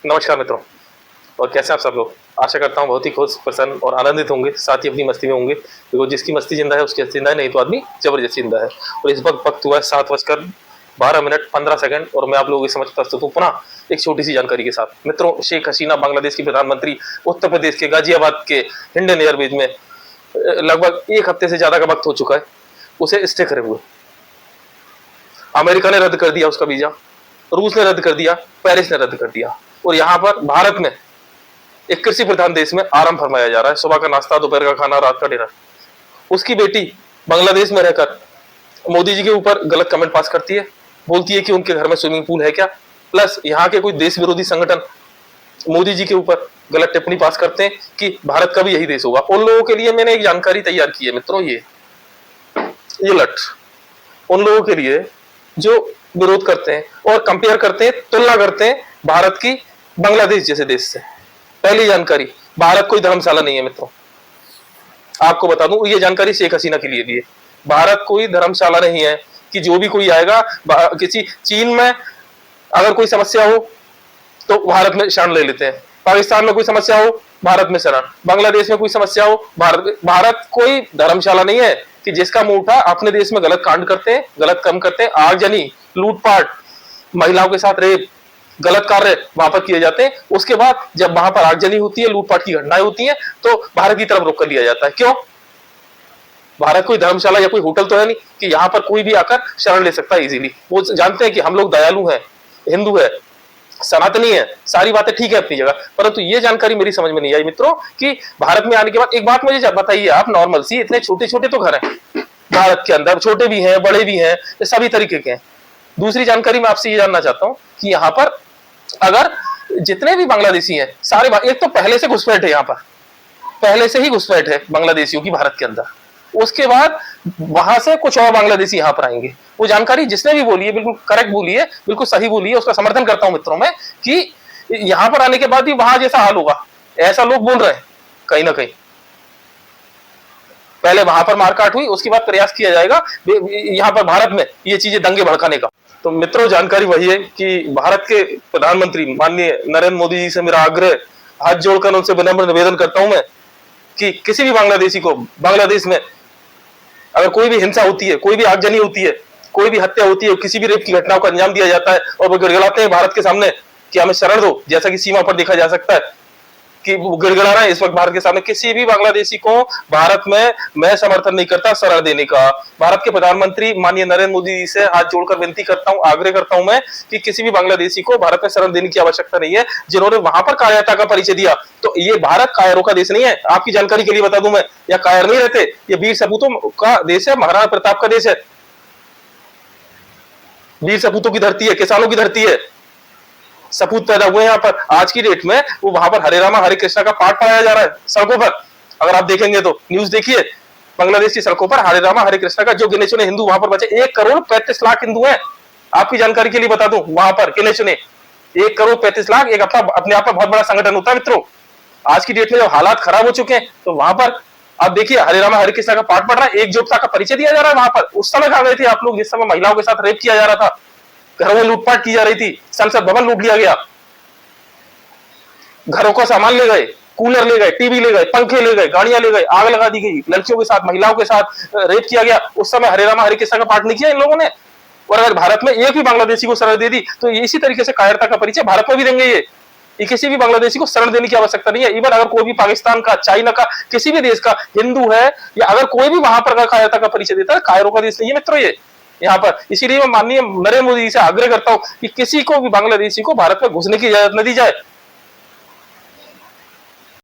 नमस्कार मित्रों। और कैसे हैं आप सब लोग? आशा करता हूँ बहुत ही खुश, प्रसन्न और आनंदित होंगे, साथ ही अपनी मस्ती में होंगे। देखो, जिसकी मस्ती जिंदा है उसकी जिंदा है, नहीं तो आदमी जबरदस्त जिंदा है। और इस वक्त हुआ है 7:12 और मैं आप लोगों के समझ प्रस्तुत हूँ पुनः एक छोटी सी जानकारी के साथ। मित्रों, शेख हसीना बांग्लादेश की प्रधानमंत्री उत्तर प्रदेश के गाजियाबाद के इंडियन एयरवेज में लगभग एक हफ्ते से ज्यादा का वक्त हो चुका है उसे स्टे करे हुए। अमेरिका ने रद्द कर दिया उसका वीजा, रूस ने रद्द कर दिया, पेरिस ने रद्द कर दिया, और यहाँ पर भारत में एक कृषि प्रधान देश में आराम फरमाया जा रहा है। सुबह का नाश्ता, दोपहर का खाना, रात का डिनर। उसकी बेटी बांग्लादेश में रहकर मोदी जी के ऊपर गलत कमेंट पास करती है, बोलती है कि उनके घर में स्विमिंग पूल है क्या। प्लस यहाँ के कोई देश विरोधी संगठन मोदी जी के ऊपर गलत टिप्पणी पास करते हैं कि भारत का भी यही देश होगा। उन लोगों के लिए मैंने एक जानकारी तैयार की है मित्रों। ये लट उन लोगों के लिए जो विरोध करते हैं और कंपेयर करते हैं, तुलना करते हैं भारत की बांग्लादेश जैसे देश से। पहली जानकारी, भारत कोई धर्मशाला नहीं है मित्रों। आपको बता दूं, ये जानकारी शेख हसीना के लिए भी है। भारत कोई धर्मशाला नहीं है कि जो भी कोई आएगा, किसी चीन में अगर कोई समस्या हो तो भारत में शरण ले लेते हैं, पाकिस्तान में कोई समस्या हो भारत में शरण, बांग्लादेश में कोई समस्या हो भारत कोई धर्मशाला नहीं है कि जिसका मुंह उठा अपने देश में गलत कांड करते हैं, गलत काम करते हैं, आगजनी, लूटपाट, महिलाओं के साथ रेप, गलत कार्य वहां पर किए जाते हैं। उसके बाद जब वहां पर आगजनी होती है, लूटपाट की घटनाएं होती हैं, तो भारत की तरफ रुख कर लिया जाता है। क्यों? भारत कोई धर्मशाला या कोई होटल तो है नहीं कि यहाँ पर कोई भी आकर शरण ले सकता है इजीली। वो जानते हैं कि हम लोग दयालु हैं, हिंदू है, सनातनी है, सारी बातें ठीक है अपनी जगह, परंतु ये जानकारी मेरी समझ में नहीं आई मित्रों कि भारत में आने के बाद एक बात मुझे बताइए आप, नॉर्मल सी, इतने छोटे छोटे तो घर हैं भारत के अंदर, छोटे भी हैं, बड़े भी हैं, सभी तरीके के हैं। दूसरी जानकारी मैं आपसे ये जानना चाहता हूँ कि यहाँ पर अगर जितने भी बांग्लादेशी हैं सारे, एक तो पहले से घुसपैठ है, यहाँ पर पहले से ही घुसपैठ है बांग्लादेशियों की भारत के अंदर, उसके बाद वहां से कुछ और बांग्लादेशी यहाँ पर आएंगे। वो जानकारी जिसने भी बोली है बिल्कुल करेक्ट बोली है, बिल्कुल सही बोली है, उसका समर्थन करता हूं मित्रों मैं कि यहाँ पर आने के बाद भी वहां जैसा हाल होगा, ऐसा लोग बोल रहे हैं कहीं ना कहीं। पहले वहां पर मारकाट हुई, उसके बाद प्रयास किया जाएगा यहाँ पर भारत में ये चीजें दंगे भड़काने का। तो मित्रों, जानकारी वही है कि भारत के प्रधानमंत्री माननीय नरेंद्र मोदी जी से मेरा आग्रह, हाथ जोड़कर उनसे विनम्र निवेदन करता हूं मैं कि किसी भी बांग्लादेशी को बांग्लादेश में अगर कोई भी हिंसा होती है, कोई भी आगजनी होती है, कोई भी हत्या होती है, किसी भी रेप की घटनाओं का अंजाम दिया जाता है और वो गिड़गिड़ाते हैं भारत के सामने कि हमें शरण दो, जैसा कि सीमा पर देखा जा सकता है कि वो गिड़गिड़ा रहा है इस वक्त भारत के सामने, किसी भी बांग्लादेशी को भारत में मैं समर्थन नहीं करता शरण देने का। भारत के प्रधानमंत्री माननीय नरेंद्र मोदी जी से हाथ जोड़कर विनती करता हूं, आग्रह करता हूं मैं कि किसी भी बांग्लादेशी को भारत में शरण देने की आवश्यकता नहीं है। जिन्होंने वहां पर कायरता का परिचय दिया, तो ये भारत कायरों का देश नहीं है। आपकी जानकारी के लिए बता दूं मैं, या कायर नहीं रहते, ये वीर सपूतों का देश है, महाराणा प्रताप का देश है, वीर सपूतों की धरती है, किसानों की धरती है। सपूत पैदा हुए यहाँ पर। आज की डेट में वो वहां पर हरे रामा हरे कृष्णा का पाठ पढ़ाया जा रहा है सड़कों पर। अगर आप देखेंगे तो न्यूज देखिए, बांग्लादेश की सड़कों पर हरे रामा हरे कृष्णा का, जो गिने चुने हिंदू वहां पर बचे 1,35,00,000 हिंदू हैं। आपकी जानकारी के लिए बता दूं, वहां पर गिने चुने 1,35,00,000 एक अपने आप में बहुत बड़ा संगठन होता है मित्रों। आज की डेट में जब हालात खराब हो चुके हैं, तो वहां पर आप देखिए हरे रामा हरे कृष्णा का पाठ पढ़ रहा है, एकजुटता का परिचय दिया जा रहा है वहां पर। उस समय कहां गए थे आप लोग जिस समय महिलाओं के साथ रेप किया जा रहा था, घरों में लूटपाट की जा रही थी, संसद भवन लूट लिया गया, घरों का सामान ले गए, कूलर ले गए, टीवी ले गए, पंखे ले गए, गाड़ियां ले गए, आग लगा दी गई, लड़कियों के साथ महिलाओं के साथ रेप किया गया। उस समय हरे रामा हरे कृष्णा का पाठ नहीं किया इन लोगों ने। और अगर भारत में एक भी बांग्लादेशी को शरण दे दी तो इसी तरीके से कायरता का परिचय भारत में भी देंगे। ये किसी भी बांग्लादेशी को शरण देने की आवश्यकता नहीं है। इवन अगर कोई भी पाकिस्तान का, चाइना का, किसी भी देश का हिंदू है, या अगर कोई भी वहां पर कायरता का परिचय देता है, कायरों का देश नहीं है मित्रों ये यहाँ पर। इसीलिए मैं माननीय नरेंद्र मोदी जी से आग्रह करता हूं कि किसी को भी बांग्लादेशी को भारत में घुसने की इजाजत न दी जाए।